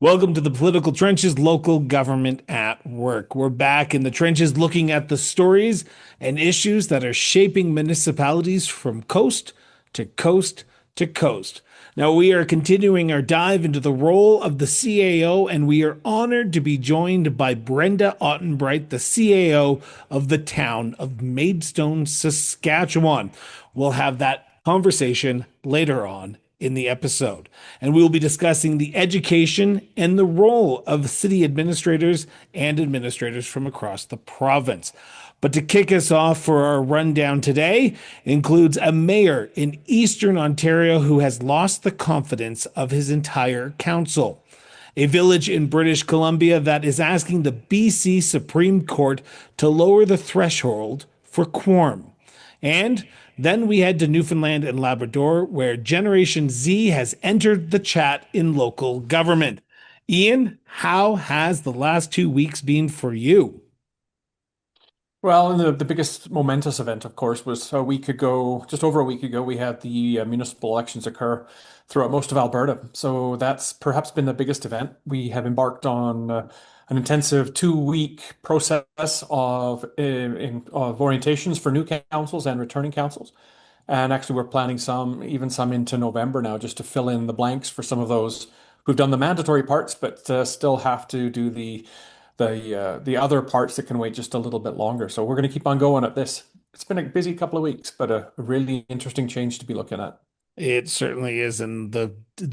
Welcome to the Political Trenches, local government at work. We're back in the trenches looking at the stories and issues that are shaping municipalities from coast to coast to coast. Now, we are continuing our dive into the role of the CAO, and we are honored to be joined by Brenda Ottenbriet, the CAO of the Town of Maidstone, Saskatchewan. We'll have that conversation later on in the episode. And we will be discussing the education and the role of city administrators and administrators from across the province. But to kick us off for our rundown today includes a mayor in Eastern Ontario who has lost the confidence of his entire council, a village in British Columbia that is asking the BC Supreme Court to lower the threshold for quorum, and then we head to Newfoundland and Labrador, where Generation Z has entered the chat in local government. Ian, how has the last 2 weeks been for you? Well, and the biggest momentous event, of course, was a week ago, just over a week ago, we had the municipal elections occur throughout most of Alberta. So that's perhaps been the biggest event. We have embarked on an intensive 2 week process of orientations for new councils and returning councils. And actually, we're planning even some into November now, just to fill in the blanks for some of those who've done the mandatory parts, but still have to do the other parts that can wait just a little bit longer. So we're going to keep on going at this. It's been a busy couple of weeks, but a really interesting change to be looking at. It certainly is, and the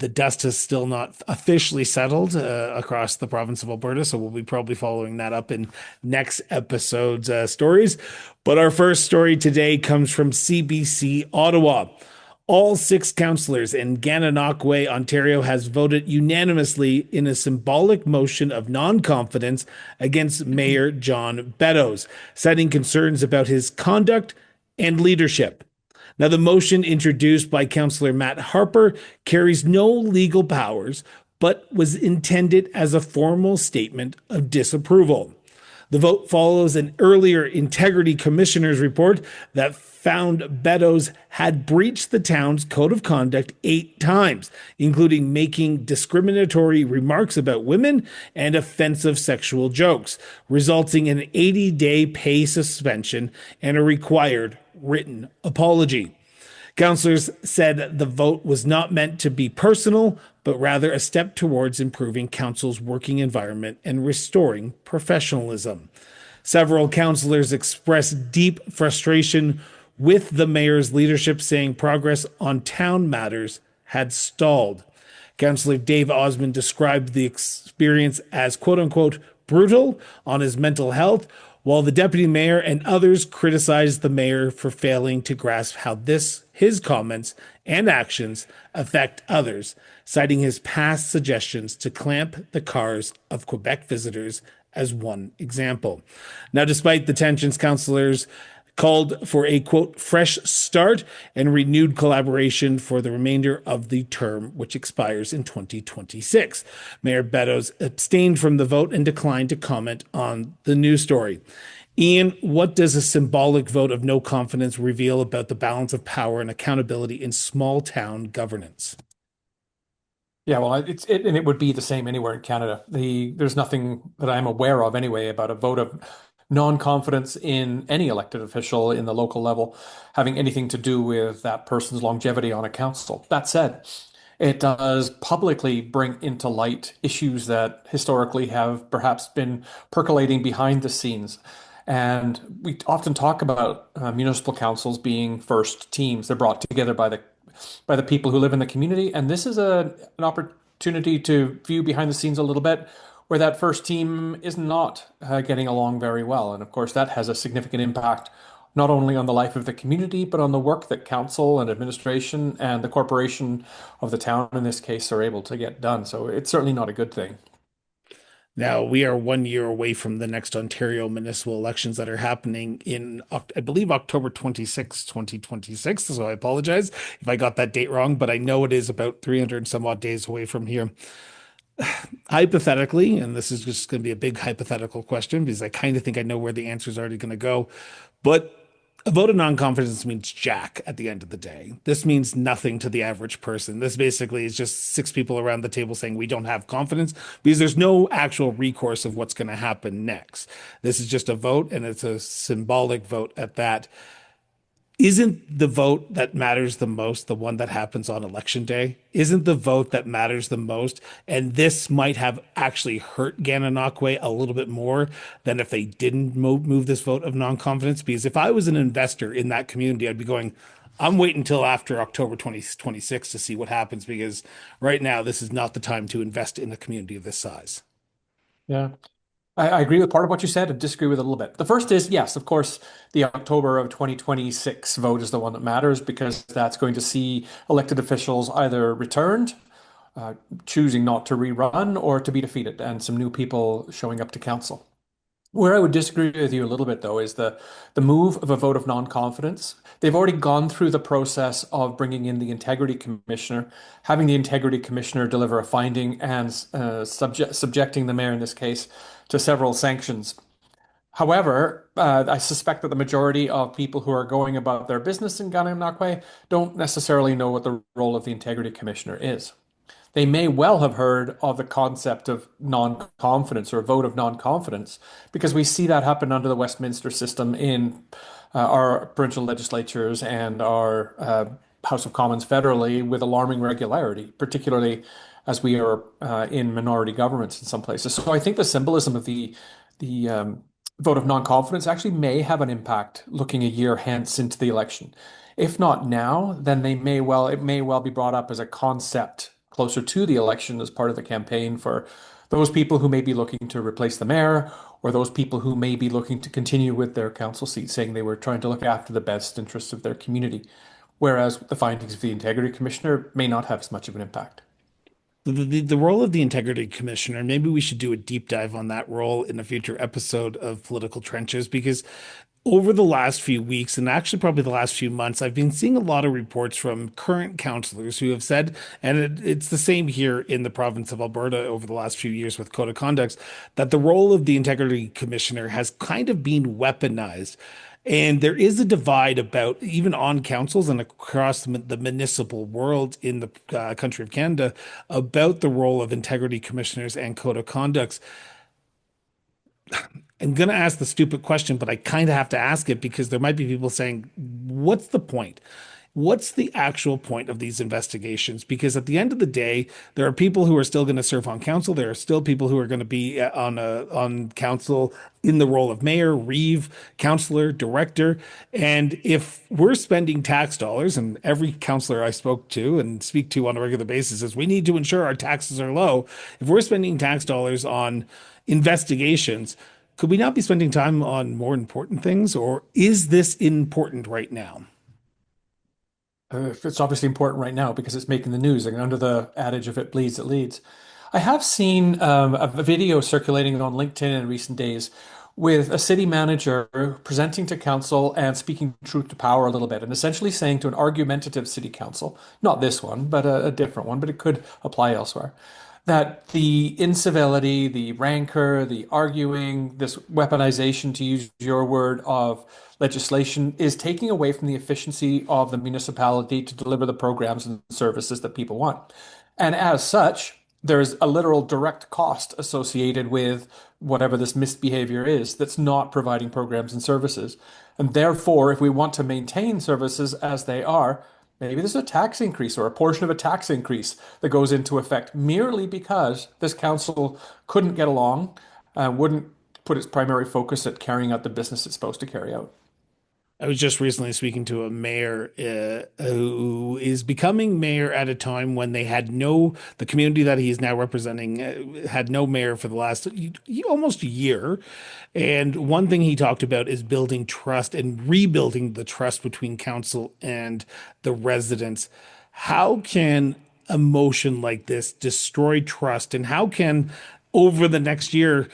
dust has still not officially settled across the province of Alberta, so we'll be probably following that up in next episode's stories. But our first story today comes from CBC Ottawa. All 6 councillors in Gananoque, Ontario, has voted unanimously in a symbolic motion of non-confidence against Mayor John Beddoes, citing concerns about his conduct and leadership. Now, the motion introduced by Councillor Matt Harper carries no legal powers, but was intended as a formal statement of disapproval. The vote follows an earlier Integrity Commissioner's report that found Beddoes had breached the town's code of conduct 8 times, including making discriminatory remarks about women and offensive sexual jokes, resulting in an 80-day pay suspension and a required written apology. Councillors said the vote was not meant to be personal, but rather a step towards improving council's working environment and restoring professionalism. Several councillors expressed deep frustration with the mayor's leadership, saying progress on town matters had stalled. Councillor Dave Osmond described the experience as quote unquote brutal on his mental health, while the deputy mayor and others criticized the mayor for failing to grasp how his comments and actions affect others, citing his past suggestions to clamp the cars of Quebec visitors as one example. Now, despite the tensions, councillors called for a quote fresh start and renewed collaboration for the remainder of the term, which expires in 2026. Mayor Beddoes abstained from the vote and declined to comment on the news story. Ian, what does a symbolic vote of no confidence reveal about the balance of power and accountability in small town governance? Yeah, well, it would be the same anywhere in Canada. There's nothing that I'm aware of anyway about a vote of non-confidence in any elected official in the local level having anything to do with that person's longevity on a council. That said, it does publicly bring into light issues that historically have perhaps been percolating behind the scenes. And we often talk about municipal councils being first teams. They're brought together by the people who live in the community. And this is an opportunity to view behind the scenes a little bit where that first team is not getting along very well. And of course, that has a significant impact not only on the life of the community, but on the work that council and administration and the corporation of the town in this case are able to get done. So it's certainly not a good thing. Now, we are 1 year away from the next Ontario municipal elections that are happening in, I believe, October 26, 2026. So I apologize if I got that date wrong, but I know it is about 300 and some odd days away from here. Hypothetically, and this is just going to be a big hypothetical question because I kind of think I know where the answer is already going to go, but A vote of non-confidence means jack at the end of the day. This means nothing to the average person. This basically is just six people around the table saying we don't have confidence because there's no actual recourse of what's going to happen next. This is just a vote, and it's a symbolic vote at that. Isn't the vote that matters the most the one that happens on election day? Isn't the vote that matters the most? And this might have actually hurt Gananoque a little bit more than if they didn't move this vote of non-confidence. Because if I was an investor in that community, I'd be going, I'm waiting until after October 2026 to see what happens because right now this is not the time to invest in a community of this size. Yeah. I agree with part of what you said and disagree with it a little bit. The first is, yes, of course, the October of 2026 vote is the one that matters because that's going to see elected officials either returned, choosing not to rerun, or to be defeated, and some new people showing up to council. Where I would disagree with you a little bit, though, is the move of a vote of non-confidence. They've already gone through the process of bringing in the integrity commissioner, having the integrity commissioner deliver a finding, and subjecting the mayor in this case to several sanctions. However, I suspect that the majority of people who are going about their business in Gananoque don't necessarily know what the role of the integrity commissioner is. They may well have heard of the concept of non-confidence or a vote of non-confidence because we see that happen under the Westminster system in our provincial legislatures and our House of Commons federally with alarming regularity, particularly as we are in minority governments in some places. So I think the symbolism of the vote of non-confidence actually may have an impact looking a year hence into the election. If not now, then it may well be brought up as a concept closer to the election as part of the campaign for those people who may be looking to replace the mayor or those people who may be looking to continue with their council seat, saying they were trying to look after the best interests of their community. Whereas the findings of the integrity commissioner may not have as much of an impact. The role of the integrity commissioner, maybe we should do a deep dive on that role in a future episode of Political Trenches because over the last few weeks and actually probably the last few months, I've been seeing a lot of reports from current councillors who have said, and it's the same here in the province of Alberta over the last few years with code of conducts, that the role of the integrity commissioner has kind of been weaponized. And there is a divide about even on councils and across the municipal world in the country of Canada about the role of integrity commissioners and code of conducts. I'm going to ask the stupid question, but I kind of have to ask it because there might be people saying, what's the point? What's the actual point of these investigations? Because at the end of the day, there are people who are still going to serve on council. There are still people who are going to be on council in the role of mayor, reeve, councillor, director. And if we're spending tax dollars, and every councillor I spoke to and speak to on a regular basis says we need to ensure our taxes are low. If we're spending tax dollars on investigations, could we not be spending time on more important things, or is this important right now? It's obviously important right now because it's making the news, and under the adage, if it bleeds, it leads. I have seen a video circulating on LinkedIn in recent days with a city manager presenting to council and speaking truth to power a little bit, and essentially saying to an argumentative city council, not this one, but a different one, but it could apply elsewhere, that the incivility, the rancor, the arguing, this weaponization, to use your word, of legislation is taking away from the efficiency of the municipality to deliver the programs and services that people want. And as such, there's a literal direct cost associated with whatever this misbehavior is that's not providing programs and services. And therefore, if we want to maintain services as they are, maybe there's a tax increase or a portion of a tax increase that goes into effect merely because this council couldn't get along, wouldn't put its primary focus at carrying out the business it's supposed to carry out. I was just recently speaking to a mayor who is becoming mayor at a time when they had the community that he is now representing had no mayor for the last almost a year. And one thing he talked about is building trust and rebuilding the trust between council and the residents. How can a motion like this destroy trust? And how can, over the next year,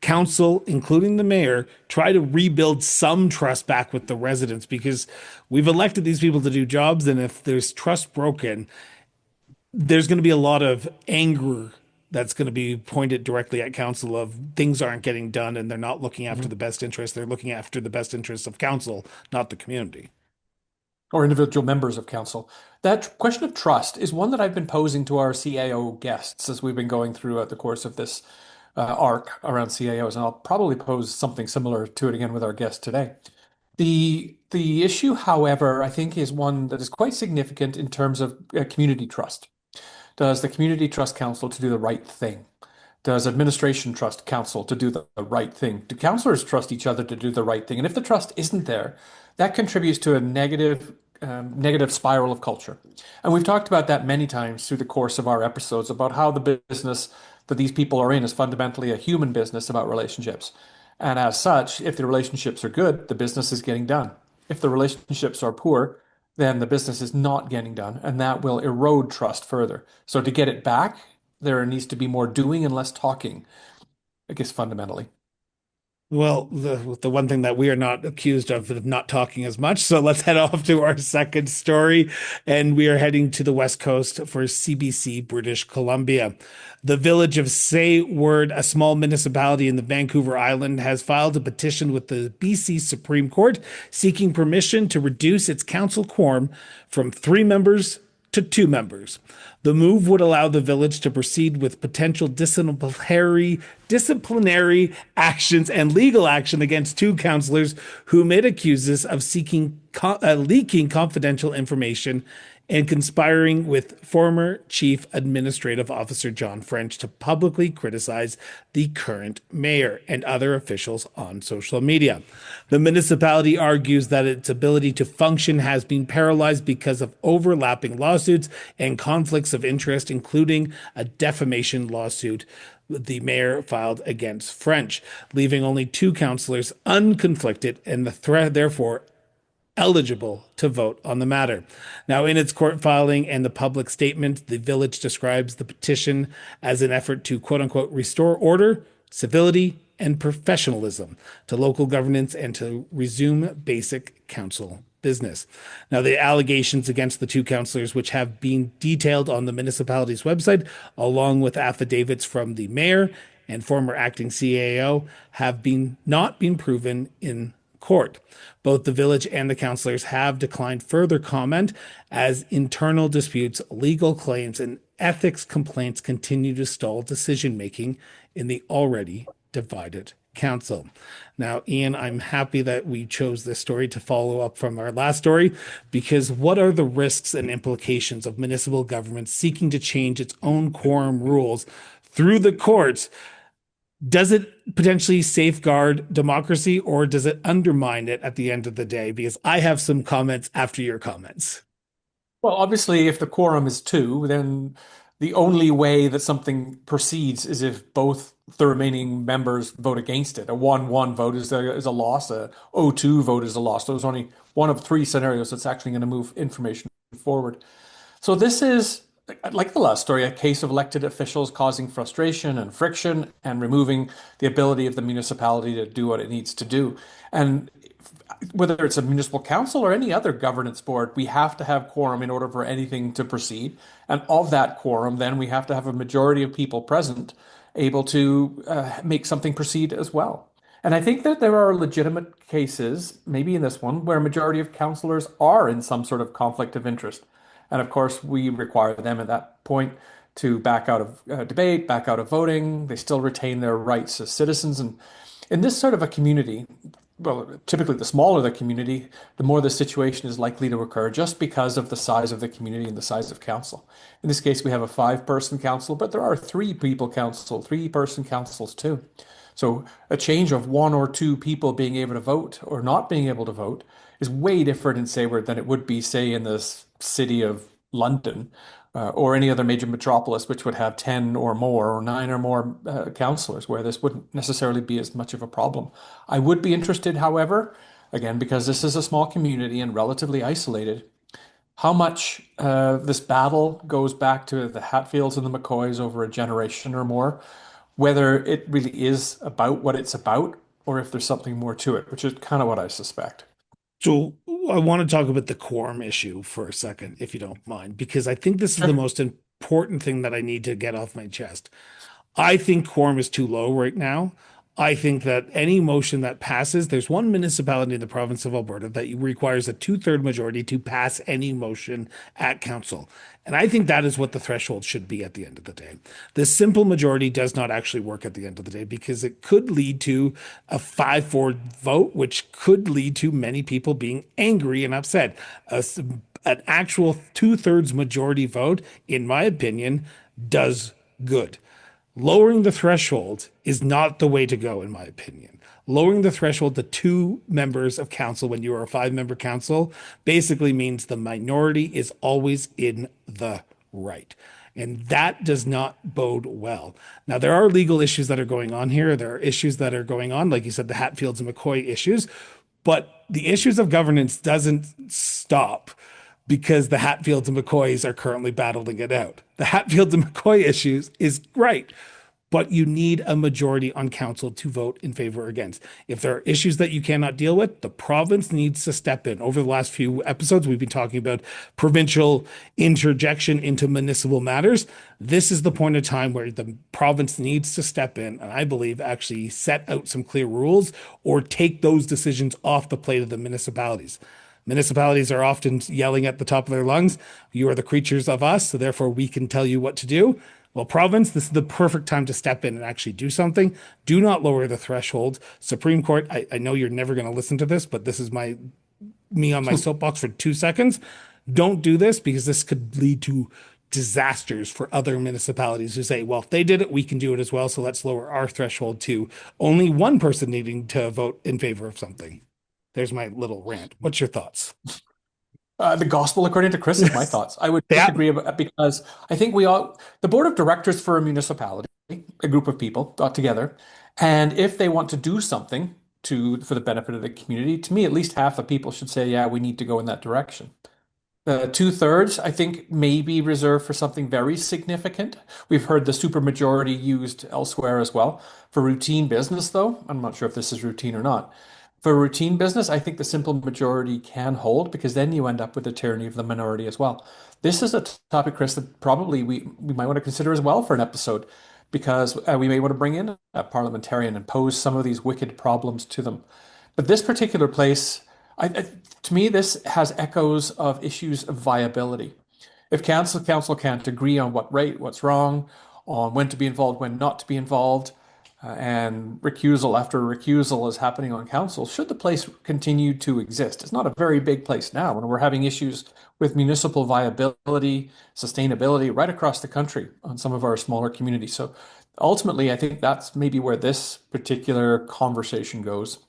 council, including the mayor, try to rebuild some trust back with the residents because we've elected these people to do jobs. And if there's trust broken, there's going to be a lot of anger that's going to be pointed directly at council of things aren't getting done and they're not looking after Mhm. the best interest. They're looking after the best interests of council, not the community. Or individual members of council. That question of trust is one that I've been posing to our CAO guests as we've been going throughout the course of this arc around CAOs, and I'll probably pose something similar to it again with our guest today. The issue, however, I think is one that is quite significant in terms of community trust. Does the community trust council to do the right thing? Does administration trust council to do the right thing? Do councillors trust each other to do the right thing? And if the trust isn't there, that contributes to a negative spiral of culture. And we've talked about that many times through the course of our episodes about how the business that these people are in is fundamentally a human business about relationships. And as such, if the relationships are good, the business is getting done. If the relationships are poor, then the business is not getting done, and that will erode trust further. So to get it back, there needs to be more doing and less talking, I guess fundamentally. Well, the one thing that we are not accused of not talking as much. So let's head off to our second story, and we are heading to the West Coast for CBC, British Columbia. The village of Sayward, a small municipality in the Vancouver Island, has filed a petition with the BC Supreme Court seeking permission to reduce its council quorum from 3 members to 2 members. The move would allow the village to proceed with potential disciplinary actions and legal action against 2 councillors whom it accuses of leaking confidential information and conspiring with former Chief Administrative Officer John French to publicly criticize the current mayor and other officials on social media. The municipality argues that its ability to function has been paralyzed because of overlapping lawsuits and conflicts of interest, including a defamation lawsuit the mayor filed against French, leaving only 2 councillors unconflicted and the threat, therefore, eligible to vote on the matter. Now, in its court filing and the public statement, the village describes the petition as an effort to quote unquote restore order, civility, and professionalism to local governance and to resume basic council business. Now, the allegations against the 2 councillors, which have been detailed on the municipality's website, along with affidavits from the mayor and former acting CAO, have been not been proven in court. Both the village and the councillors have declined further comment as internal disputes, legal claims, and ethics complaints continue to stall decision making in the already divided council. Now, Ian, I'm happy that we chose this story to follow up from our last story because what are the risks and implications of municipal government seeking to change its own quorum rules through the courts? Does it potentially safeguard democracy or does it undermine it at the end of the day? Because I have some comments after your comments. Well, obviously, if the quorum is two, then the only way that something proceeds is if both the remaining members vote against it. A 1-1 vote is a loss. A 0-2 vote is a loss. There's only one of three scenarios that's actually going to move information forward. So this is, like the last story, a case of elected officials causing frustration and friction and removing the ability of the municipality to do what it needs to do. And whether it's a municipal council or any other governance board, we have to have quorum in order for anything to proceed. And of that quorum, then we have to have a majority of people present able to make something proceed as well. And I think that there are legitimate cases, maybe in this one, where a majority of councillors are in some sort of conflict of interest. And of course, we require them at that point to back out of debate, back out of voting. They still retain their rights as citizens. And in this sort of a community, well, typically the smaller the community, the more the situation is likely to occur just because of the size of the community and the size of council. In this case, we have a 5-person council, but there are 3-people council, 3-person councils too. So a change of 1 or 2 people being able to vote or not being able to vote is way different in Sayward than it would be, say, in the city of London or any other major metropolis, which would have 10 or more or 9 or more councillors, where this wouldn't necessarily be as much of a problem. I would be interested, however, again, because this is a small community and relatively isolated, how much this battle goes back to the Hatfields and the McCoys over a generation or more, whether it really is about what it's about or if there's something more to it, which is kind of what I suspect. So I want to talk about the quorum issue for a second, if you don't mind, because I think this is the Sure. most important thing that I need to get off my chest. I think quorum is too low right now. I think that any motion that passes, there's one municipality in the province of Alberta that requires a two-third majority to pass any motion at council. And I think that is what the threshold should be at the end of the day. The simple majority does not actually work at the end of the day because it could lead to a 5-4 vote, which could lead to many people being angry and upset. An actual two-thirds majority vote, in my opinion, does good. Lowering the threshold is not the way to go, in my opinion. Lowering the threshold to two members of council when you are a five-member council basically means the minority is always in the right. And that does not bode well. Now, there are legal issues that are going on here. There are issues that are going on, like you said, the Hatfields and McCoy issues. But the issues of governance doesn't stop because the Hatfields and McCoys are currently battling it out. The Hatfields and McCoy issues is right, but you need a majority on council to vote in favor or against. If there are issues that you cannot deal with, the province needs to step in. Over the last few episodes, we've been talking about provincial interjection into municipal matters. This is the point of time where the province needs to step in, and I believe actually set out some clear rules or take those decisions off the plate of the municipalities. Municipalities are often yelling at the top of their lungs, you are the creatures of us, so therefore we can tell you what to do. Well, province, this is the perfect time to step in and actually do something. Do not lower the threshold. Supreme Court, I know you're never going to listen to this, but this is me on my soapbox for 2 seconds. Don't do this because this could lead to disasters for other municipalities who say, well, if they did it, we can do it as well. So let's lower our threshold to only one person needing to vote in favor of something. There's my little rant. What's your thoughts? The gospel according to Chris is my thoughts. I would Yeah. disagree about, because I think the board of directors for a municipality, a group of people got together, and if they want to do something for the benefit of the community, to me, at least half the people should say, yeah, we need to go in that direction. The two-thirds, I think, may be reserved for something very significant. We've heard the supermajority used elsewhere as well. For routine business, though, I'm not sure if this is routine or not. For routine business, I think the simple majority can hold because then you end up with the tyranny of the minority as well. This is a topic, Chris, that probably we might want to consider as well for an episode because we may want to bring in a parliamentarian and pose some of these wicked problems to them. But this particular place, to me, this has echoes of issues of viability. If council can't agree on what's wrong, on when to be involved, when not to be involved, and recusal after recusal is happening on council, should the place continue to exist? It's not a very big place now, and we're having issues with municipal viability, sustainability right across the country on some of our smaller communities. So ultimately, I think that's maybe where this particular conversation goes.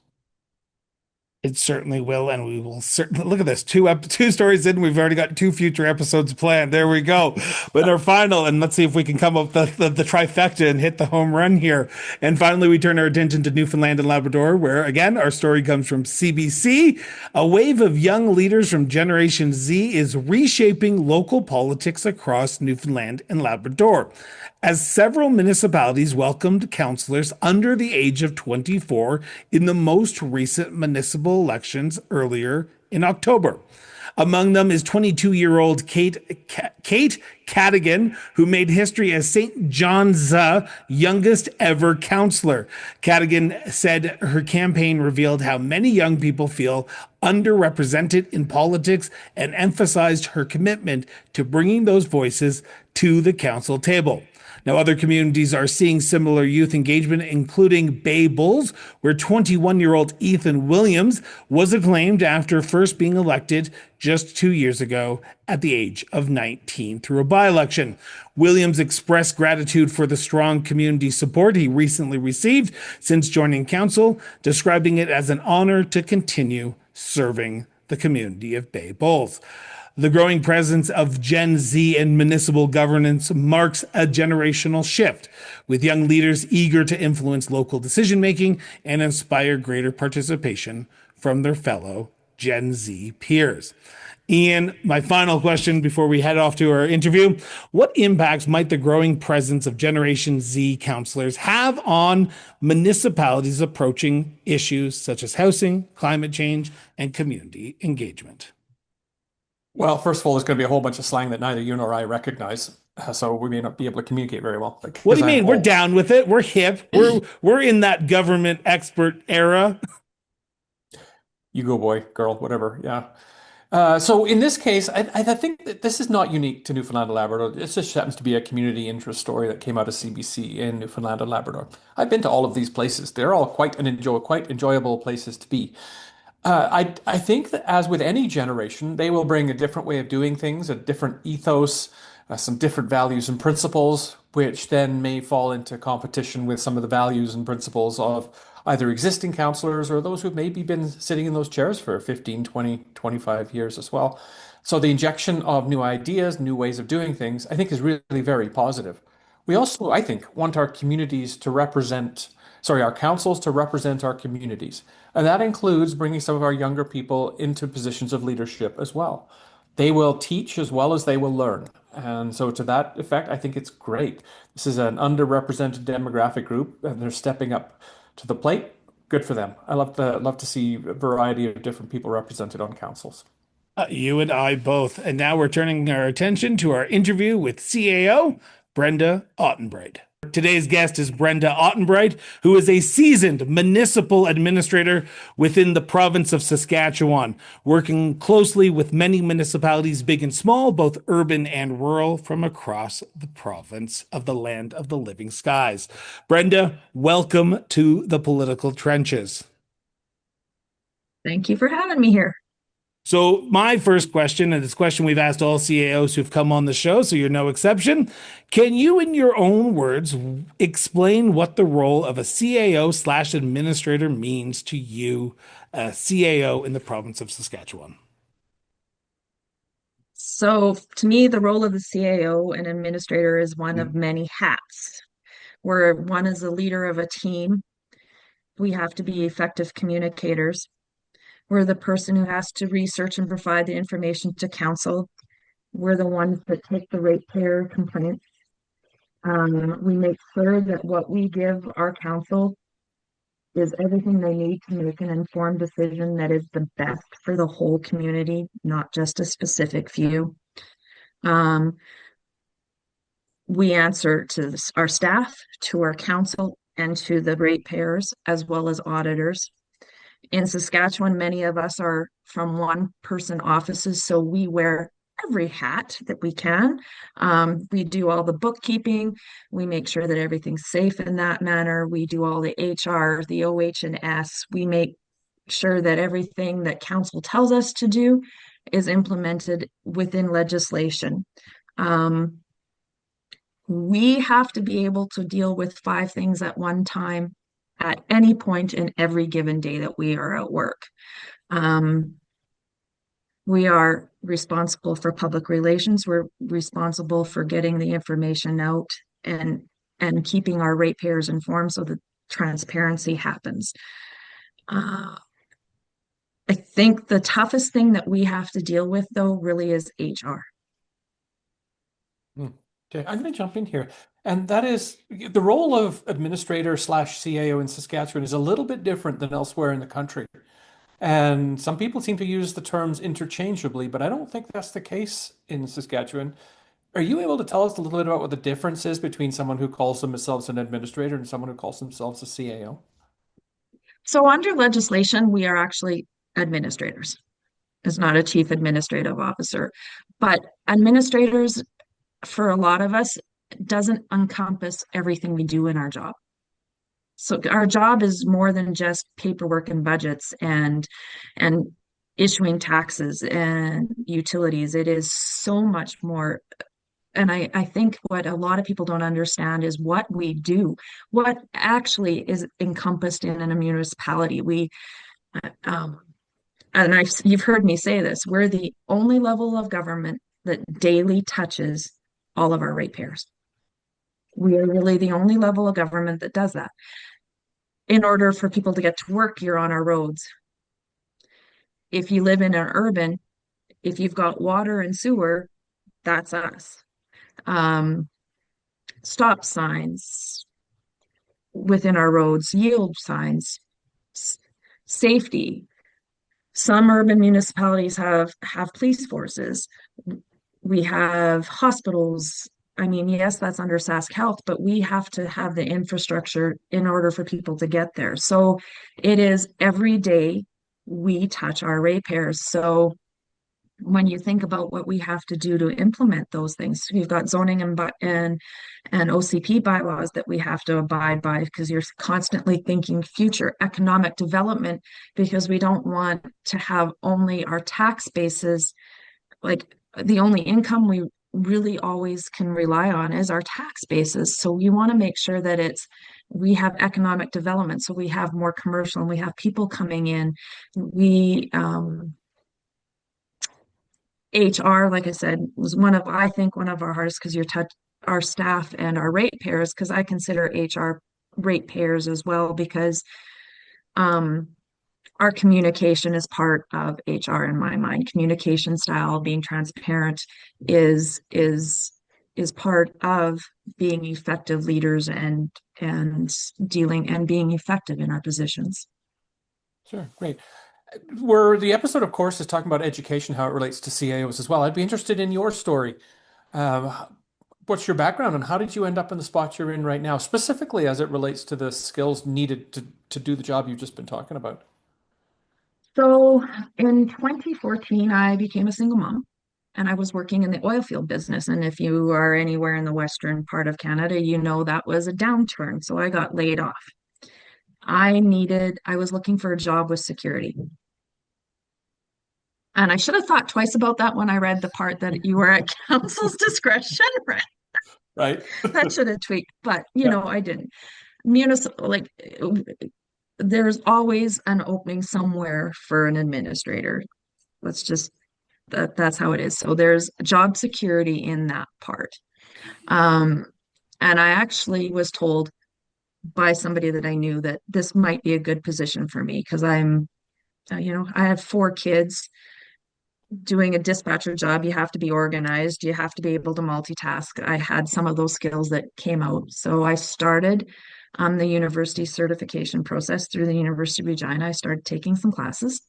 It certainly will, and we will certainly look at this. Two stories in, we've already got two future episodes planned. There we go. But our final, and let's see if we can come up with the trifecta and hit the home run here. And finally, we turn our attention to Newfoundland and Labrador, where again our story comes from CBC. A wave of young leaders from Generation Z is reshaping local politics across Newfoundland and Labrador, as several municipalities welcomed councillors under the age of 24 in the most recent municipal elections earlier in October. Among them is 22-year-old Kate Cadigan, who made history as St. John's youngest ever councillor. Cadigan said her campaign revealed how many young people feel underrepresented in politics and emphasized her commitment to bringing those voices to the council table. Now, other communities are seeing similar youth engagement, including Bay Bulls, where 21-year-old Ethan Williams was acclaimed after first being elected just 2 years ago at the age of 19 through a by-election. Williams expressed gratitude for the strong community support he recently received since joining council, describing it as an honor to continue serving the community of Bay Bulls. The growing presence of Gen Z in municipal governance marks a generational shift, with young leaders eager to influence local decision-making and inspire greater participation from their fellow Gen Z peers. Ian, my final question before we head off to our interview. What impacts might the growing presence of Generation Z counselors have on municipalities approaching issues such as housing, climate change, and community engagement? Well, first of all, there's going to be a whole bunch of slang that neither you nor I recognize. so we may not be able to communicate very well What do because you I'm mean? We're old. down with it. We're hip. We're in that government expert era. You go, boy, girl, whatever. Yeah. So in this case, I think that this is not unique to Newfoundland and Labrador. It just happens to be a community interest story that came out of CBC in Newfoundland and Labrador. I've been to all of these places. They're all quite enjoyable places to be. I think that as with any generation, they will bring a different way of doing things, a different ethos, some different values and principles, which then may fall into competition with some of the values and principles of either existing councillors or those who've maybe been sitting in those chairs for 15, 20, 25 years as well. So the injection of new ideas, new ways of doing things, I think is really very positive. We also, I think, want our communities to represent, sorry, our councils to represent our communities. And that includes bringing some of our younger people into positions of leadership as well. They will teach as well as they will learn. And so, to that effect, I think it's great. This is an underrepresented demographic group, and they're stepping up to the plate. Good for them. I love to see a variety of different people represented on councils. You and I both. And now we're turning our attention to our interview with CAO Brenda Ottenbreit. Today's guest is Brenda Ottenbreit, who is a seasoned municipal administrator within the province of Saskatchewan, working closely with many municipalities, big and small, both urban and rural, from across the province of the land of the living skies. Brenda, welcome to the political trenches. Thank you for having me here. So, my first question, and it's a question we've asked all CAOs who've come on the show, so you're no exception. Can you, in your own words, explain what the role of a CAO slash administrator means to you, a CAO in the province of Saskatchewan? So, to me, the role of the CAO and administrator is one of many hats, where one is the leader of a team. We have to be effective communicators. We're the person who has to research and provide the information to council. We're the ones that take the ratepayer complaints. We make sure that what we give our council is everything they need to make an informed decision that is the best for the whole community, not just a specific few. Um, we answer to our staff, to our council, and to the ratepayers, as well as auditors. In Saskatchewan, many of us are from one person offices, so we wear every hat that we can. We do all the bookkeeping. We make sure that everything's safe in that manner. We do all the HR, the OH&S. We make sure that everything that council tells us to do is implemented within legislation. We have to be able to deal with 5 things at one time at any point in every given day that we are at work. We are responsible for public relations. We're responsible for getting the information out and keeping our ratepayers informed so that transparency happens. I think the toughest thing that we have to deal with, though, really is HR. Okay, I'm going to jump in here. And that is the role of administrator slash CAO in Saskatchewan is a little bit different than elsewhere in the country. And some people seem to use the terms interchangeably, but I don't think that's the case in Saskatchewan. Are you able to tell us a little bit about what the difference is between someone who calls themselves an administrator and someone who calls themselves a CAO? So under legislation, we are actually administrators. It's not a chief administrative officer, but administrators, for a lot of us, doesn't encompass everything we do in our job. So our job is more than just paperwork and budgets and issuing taxes and utilities. It is so much more. And I think what a lot of people don't understand is what we do, what actually is encompassed in a municipality. Um, you've heard me say this, we're the only level of government that daily touches all of our ratepayers. We are really the only level of government that does that. In order for people to get to work, you're on our roads. If you live in an urban, if you've got water and sewer, that's us. Um, Stop signs within our roads, yield signs, safety. Some urban municipalities have police forces. We have hospitals, I mean, yes, that's under Sask Health, but we have to have the infrastructure in order for people to get there. So it is every day we touch our ratepayers. So when you think about what we have to do to implement those things, you've got zoning and OCP bylaws that we have to abide by because you're constantly thinking future economic development because we don't want to have only our tax bases, like the only income we really always can rely on is our tax bases. So we want to make sure that we have economic development, so we have more commercial and we have people coming in. We HR, like I said, was I think one of our hardest because you're touch our staff and our ratepayers, because I consider HR ratepayers as well, because um, our communication is part of HR in my mind. Communication style, being transparent is part of being effective leaders and dealing and being effective in our positions. Sure, great. Where the episode, of course, is talking about education, how it relates to CAOs as well. I'd be interested in your story. What's your background and how did you end up in the spot you're in right now, specifically as it relates to the skills needed to do the job you've just been talking about? So in 2014, I became a single mom and I was working in the oil field business. And if you are anywhere in the western part of Canada, you know that was a downturn. So I got laid off. I was looking for a job with security. And I should have thought twice about that when I read the part that you were at council's discretion. Right. That should have tweaked, but Yeah. I didn't. Municipal, like there's always an opening somewhere for an administrator. Let's just that's how it is. So there's job security in that part. Um, and I actually was told by somebody that I knew that this might be a good position for me because I have 4 kids. Doing a dispatcher job, you have to be organized, you have to be able to multitask. I had some of those skills that came out. So I started the university certification process through the University of Regina. I started taking some classes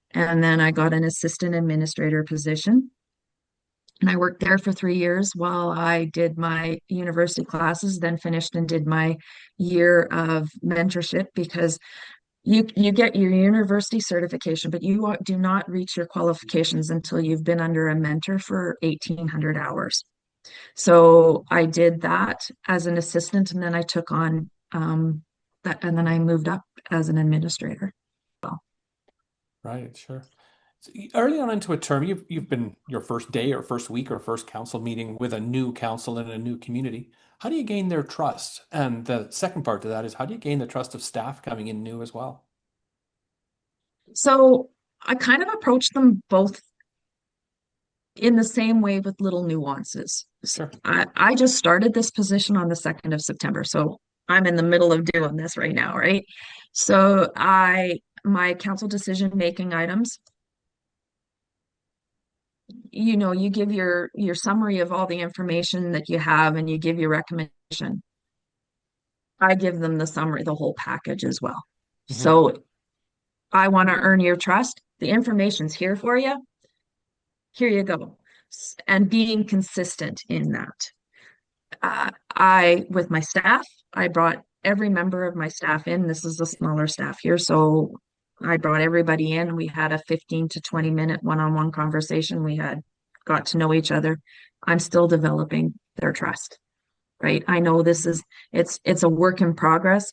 and then I got an assistant administrator position. And I worked there for 3 years while I did my university classes, then finished and did my year of mentorship because you get your university certification, but you do not reach your qualifications until you've been under a mentor for 1,800 hours. So I did that as an assistant, and then I took on that, and then I moved up as an administrator. Right, sure. So early on into a term, you've been your first day or first week or first council meeting with a new council in a new community. How do you gain their trust? And the second part to that is how do you gain the trust of staff coming in new as well? So I kind of approached them both in the same way with little nuances. Sure. I just started this position on the 2nd of September. So I'm in the middle of doing this right now, right? So my council decision making items, you give your summary of all the information that you have and you give your recommendation. I give them the summary, the whole package as well. Hmm. So I want to earn your trust. The information's here for you. Here you go. And being consistent in that. With my staff, I brought every member of my staff in. This is a smaller staff here. So I brought everybody in. We had a 15 to 20-minute one-on-one conversation. We had got to know each other. I'm still developing their trust, right? I know it's a work in progress.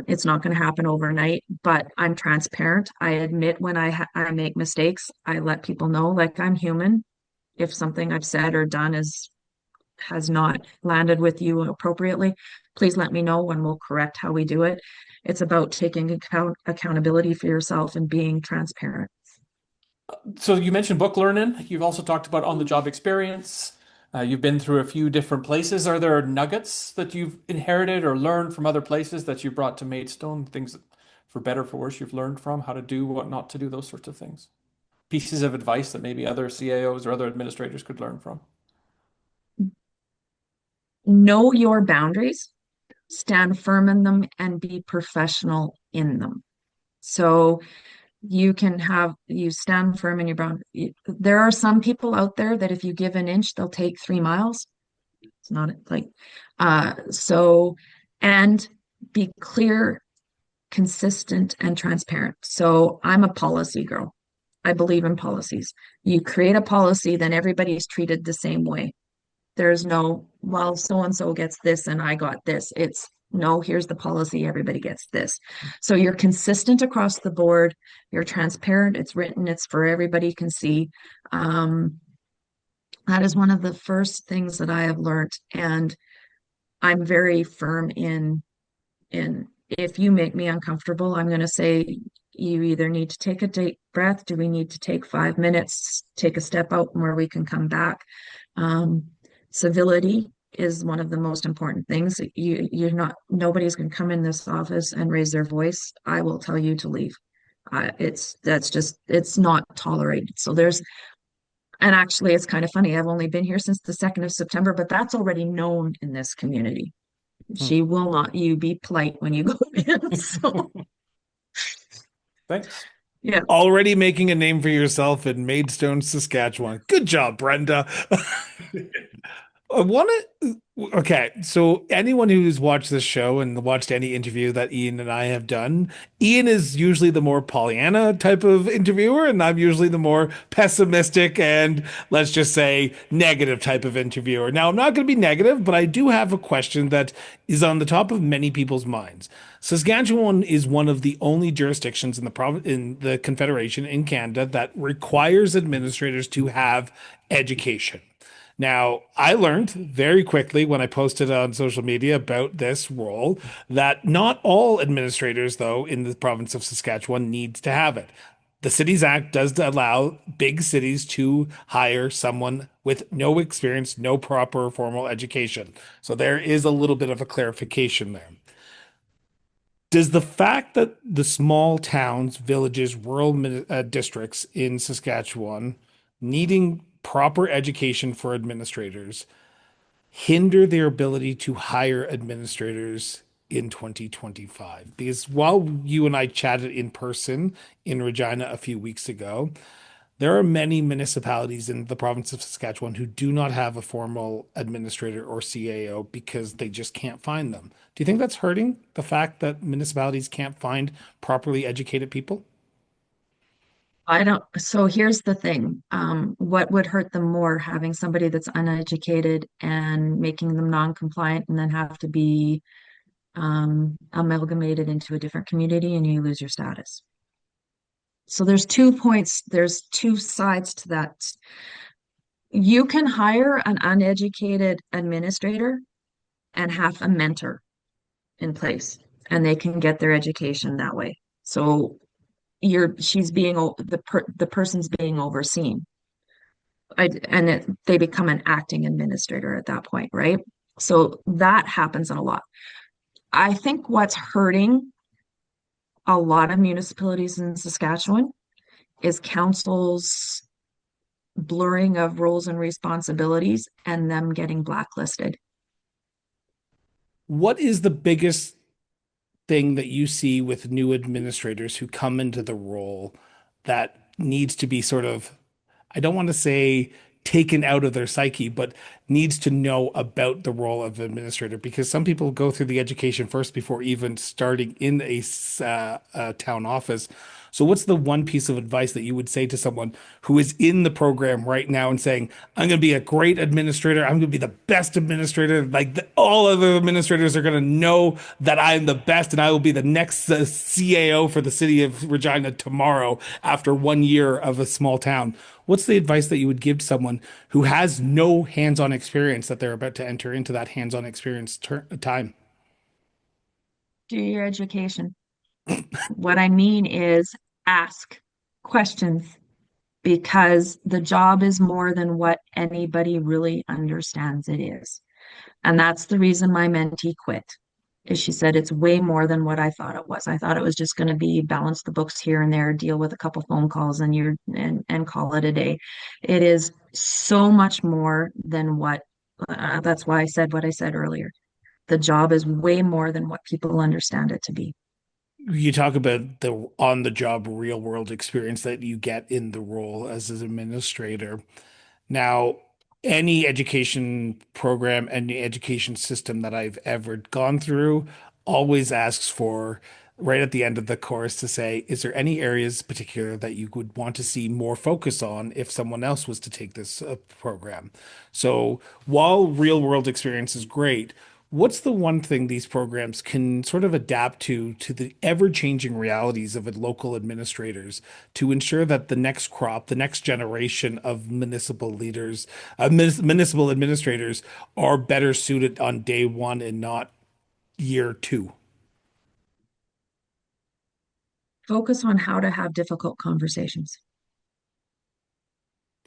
It's not going to happen overnight, but I'm transparent. I admit when I make mistakes. I let people know, like I'm human. If something I've said or done has not landed with you appropriately, please let me know and we'll correct how we do it. It's about taking accountability for yourself and being transparent. So you mentioned book learning. You've also talked about on-the-job experience. You've been through a few different places. Are there nuggets that you've inherited or learned from other places that you brought to Maidstone? Things that, for better, for worse, you've learned from how to do, what not to do, those sorts of things. Pieces of advice that maybe other CAOs or other administrators could learn from. Know your boundaries, stand firm in them, and be professional in them. So you stand firm in your boundaries. There are some people out there that if you give an inch, they'll take 3 miles. It's not like, so, and be clear, consistent, and transparent. So I'm a policy girl. I believe in policies. You create a policy, then everybody's treated the same way. There's no, well, so and so gets this and I got this. It's no, here's the policy, everybody gets this. So you're consistent across the board, you're transparent, it's written, it's for everybody can see. Um, that is one of the first things that I have learned. And I'm very firm in if you make me uncomfortable, I'm going to say you either need to take a deep breath. Do we need to take 5 minutes, take a step out where we can come back? Um, Civility is one of the most important things. You're not, nobody's going to come in this office and raise their voice. I will tell you to leave. That's just, it's not tolerated. So and actually it's kind of funny. I've only been here since the 2nd of September, but that's already known in this community. Hmm. She will not, you be polite when you go in. So Thanks. yeah. Already making a name for yourself in Maidstone, Saskatchewan. Good job, Brenda. I want to. Okay, so anyone who's watched this show and watched any interview that Ian and I have done, Ian is usually the more Pollyanna type of interviewer, and I'm usually the more pessimistic and let's just say negative type of interviewer. Now, I'm not going to be negative, but I do have a question that is on the top of many people's minds. Saskatchewan is one of the only jurisdictions in the Confederation in Canada that requires administrators to have education. Now, I learned very quickly when I posted on social media about this role that not all administrators, though, in the province of Saskatchewan needs to have it. The Cities Act does allow big cities to hire someone with no experience, no proper formal education. So there is a little bit of a clarification there. Does the fact that the small towns, villages, rural districts in Saskatchewan needing proper education for administrators hinder their ability to hire administrators in 2025? Because while you and I chatted in person in Regina a few weeks ago, there are many municipalities in the province of Saskatchewan who do not have a formal administrator or CAO because they just can't find them. Do you think that's hurting the fact that municipalities can't find properly educated people? I don't, so here's the thing. What would hurt them more, having somebody that's uneducated and making them non-compliant and then have to be amalgamated into a different community and you lose your status. So there's 2 points, there's two sides to that. You can hire an uneducated administrator and have a mentor in place, and they can get their education that way. So she's being the person's being overseen. They become an acting administrator at that point, right? So that happens a lot. I think what's hurting a lot of municipalities in Saskatchewan is councils blurring of roles and responsibilities and them getting blacklisted. What is the biggest thing that you see with new administrators who come into the role that needs to be sort of, I don't want to say taken out of their psyche, but needs to know about the role of administrator? Because some people go through the education first before even starting in a town office. So, what's the one piece of advice that you would say to someone who is in the program right now and saying, I'm going to be a great administrator. I'm going to be the best administrator. Like all other administrators are going to know that I'm the best and I will be the next CAO for the city of Regina tomorrow after 1 year of a small town. What's the advice that you would give to someone who has no hands-on experience that they're about to enter into that hands-on experience time? Do your education. What I mean is ask questions because the job is more than what anybody really understands it is. And that's the reason my mentee quit. Is she said it's way more than what I thought it was. I thought it was just going to be balance the books here and there, deal with a couple phone calls and call it a day. It is so much more than what that's why I said what I said earlier. The job is way more than what people understand it to be. You talk about the on-the-job real-world experience that you get in the role as an administrator. Now, any education program, any education system that I've ever gone through always asks for right at the end of the course to say, is there any areas particular that you would want to see more focus on if someone else was to take this program? So while real world experience is great, what's the one thing these programs can sort of adapt to the ever-changing realities of local administrators to ensure that the next crop, the next generation of municipal leaders, municipal administrators are better suited on day one and not year two? Focus on how to have difficult conversations.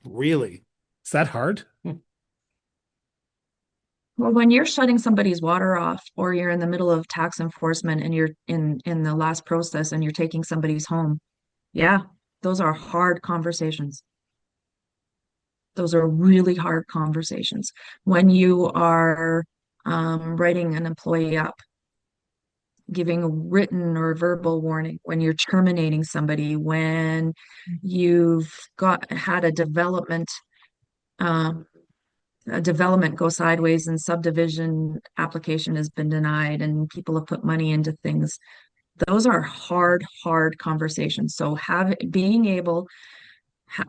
Really? Is that hard? Well, when you're shutting somebody's water off, or you're in the middle of tax enforcement and you're in the last process and you're taking somebody's home, yeah, those are hard conversations. Those are really hard conversations. When you are writing an employee up, giving a written or verbal warning, when you're terminating somebody, when you've got had um, a development go sideways and subdivision application has been denied and people have put money into things. Those are hard conversations. So being able ha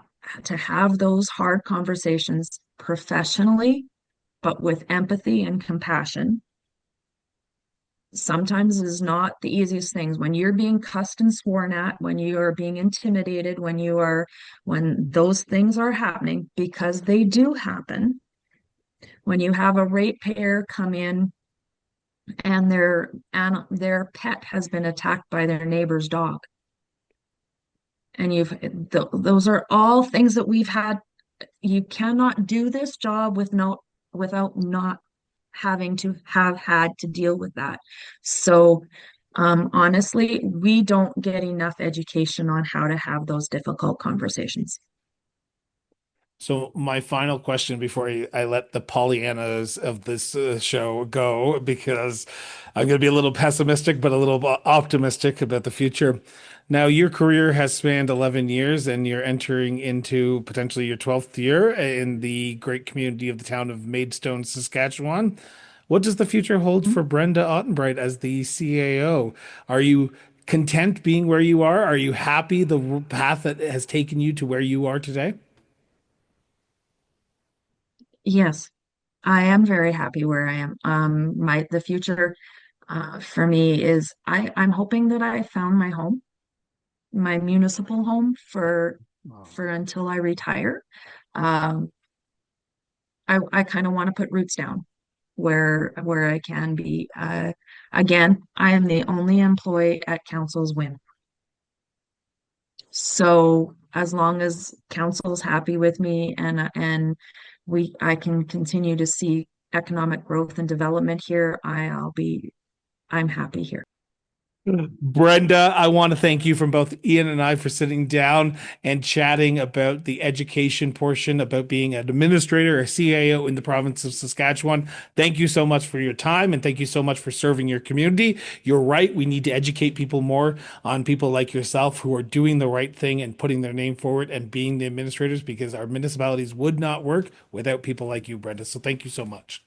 to have those hard conversations professionally, but with empathy and compassion, sometimes is not the easiest things. When you're being cussed and sworn at, when you are being intimidated, when those things are happening, because they do happen, when you have a ratepayer come in and their pet has been attacked by their neighbor's dog, and those are all things that we've had. You cannot do this job without not having to have had to deal with that. So honestly, we don't get enough education on how to have those difficult conversations. So my final question before I let the Pollyannas of this show go, because I'm going to be a little pessimistic, but a little optimistic about the future. Now, your career has spanned 11 years and you're entering into potentially your 12th year in the great community of the town of Maidstone, Saskatchewan. What does the future hold Mhm. for Brenda Ottenbreit as the CAO? Are you content being where you are? Are you happy the path that has taken you to where you are today? Yes, I am very happy where I am. The future for me is I'm hoping that I found my home, my municipal home for until I retire. Um, I kind of want to put roots down where I can be. Again, I am the only employee at Council's Win. So as long as council's happy with me and I can continue to see economic growth and development here, I'm happy here. Brenda, I want to thank you from both Ian and I for sitting down and chatting about the education portion, about being an administrator, a CAO in the province of Saskatchewan. Thank you so much for your time and thank you so much for serving your community. You're right. We need to educate people more on people like yourself who are doing the right thing and putting their name forward and being the administrators because our municipalities would not work without people like you, Brenda. So thank you so much.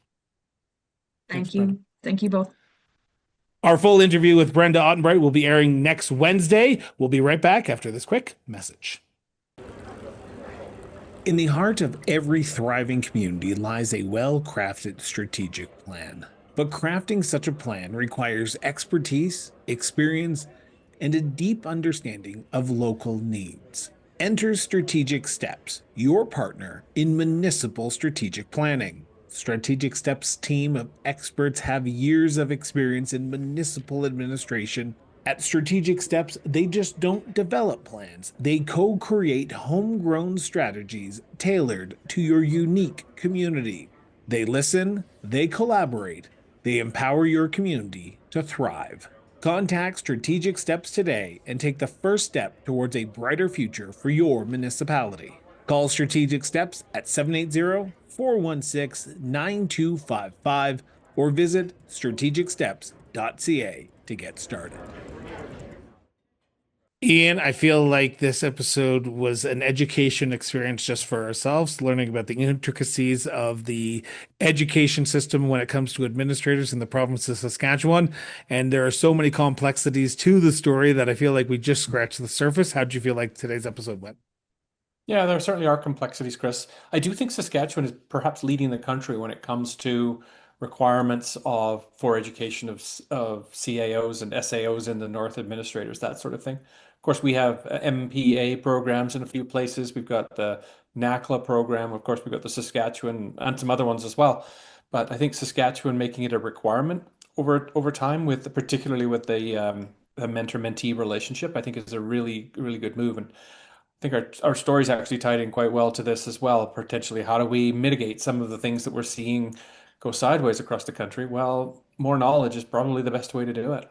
Thanks, Thank Brenda. you. Thank you both. Our full interview with Brenda Ottenbreit will be airing next Wednesday. We'll be right back after this quick message. In the heart of every thriving community lies a well-crafted strategic plan. But crafting such a plan requires expertise, experience, and a deep understanding of local needs. Enter Strategic Steps, your partner in municipal strategic planning. Strategic Steps team of experts have years of experience in municipal administration. At Strategic Steps, they just don't develop plans. They co-create homegrown strategies tailored to your unique community. They listen, they collaborate, they empower your community to thrive. Contact Strategic Steps today and take the first step towards a brighter future for your municipality. Call Strategic Steps at 780-416-9255 or visit strategicsteps.ca to get started. Ian, I feel like this episode was an education experience just for ourselves, learning about the intricacies of the education system when it comes to administrators in the province of Saskatchewan. And there are so many complexities to the story that I feel like we just scratched the surface. How'd you feel like today's episode went? Yeah, there certainly are complexities, Chris. I do think Saskatchewan is perhaps leading the country when it comes to requirements of for education of CAOs and SAOs in the North, administrators, that sort of thing. Of course, we have MPA programs in a few places. We've got the NACLA program. Of course, we've got the Saskatchewan and some other ones as well. But I think Saskatchewan making it a requirement over time, with particularly with the mentor-mentee relationship, I think is a really good move. And I think our stories actually tied in quite well to this as well. Potentially, how do we mitigate some of the things that we're seeing go sideways across the country? Well, more knowledge is probably the best way to do it.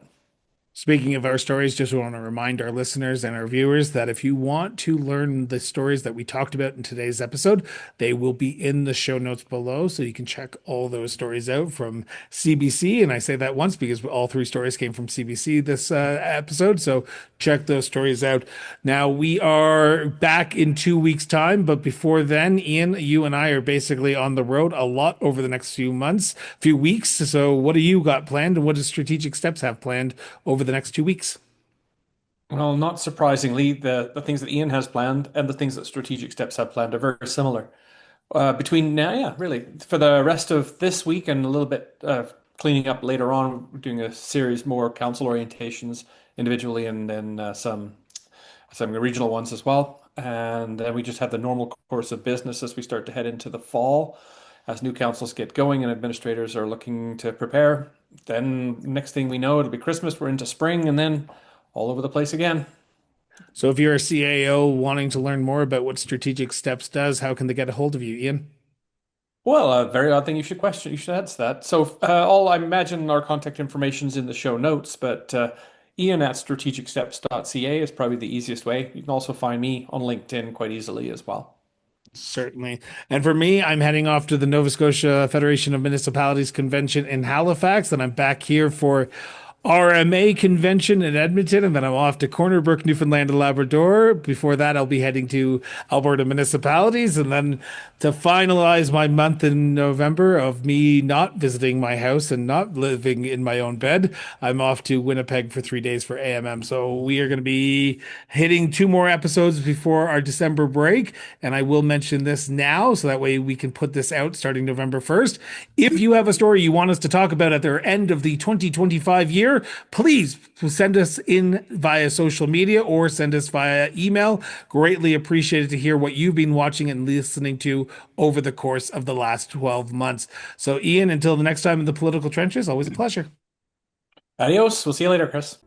Speaking of our stories, just want to remind our listeners and our viewers that if you want to learn the stories that we talked about in today's episode, they will be in the show notes below. So you can check all those stories out from CBC. And I say that once because all three stories came from CBC this episode. So check those stories out. Now we are back in 2 weeks' time. But before then, Ian, you and I are basically on the road a lot over the next few months, few weeks. So what do you got planned and what does Strategic Steps have planned over the next 2 weeks? Well, not surprisingly, the things that Ian has planned and the things that Strategic Steps have planned are very similar. Between now, yeah, really, for the rest of this week and a little bit of cleaning up later on, we're doing a series more council orientations individually, and then some regional ones as well. And then we just have the normal course of business as we start to head into the fall, as new councils get going and administrators are looking to prepare. Then next thing we know, it'll be Christmas, we're into spring, and then all over the place again. So if you're a CAO wanting to learn more about what Strategic Steps does, how can they get a hold of you, Ian? Well, a very odd thing you should question. You should answer that. So, all I imagine our contact information's in the show notes, but Ian at strategicsteps.ca is probably the easiest way. You can also find me on LinkedIn quite easily as well. Certainly. And for me, I'm heading off to the Nova Scotia Federation of Municipalities convention in Halifax, and I'm back here for RMA convention in Edmonton, and then I'm off to Corner Brook, Newfoundland and Labrador. Before that, I'll be heading to Alberta Municipalities, and then to finalize my month in November of me not visiting my house and not living in my own bed, I'm off to Winnipeg for 3 days for AMM. So we are going to be hitting two more episodes before our December break, and I will mention this now so that way we can put this out starting November 1st. If you have a story you want us to talk about at the end of the 2025 year, please send us in via social media or send us via email. Greatly appreciated to hear what you've been watching and listening to over the course of the last 12 months. So, Ian, until the next time in the political trenches, always a pleasure. Adios. We'll see you later, Chris.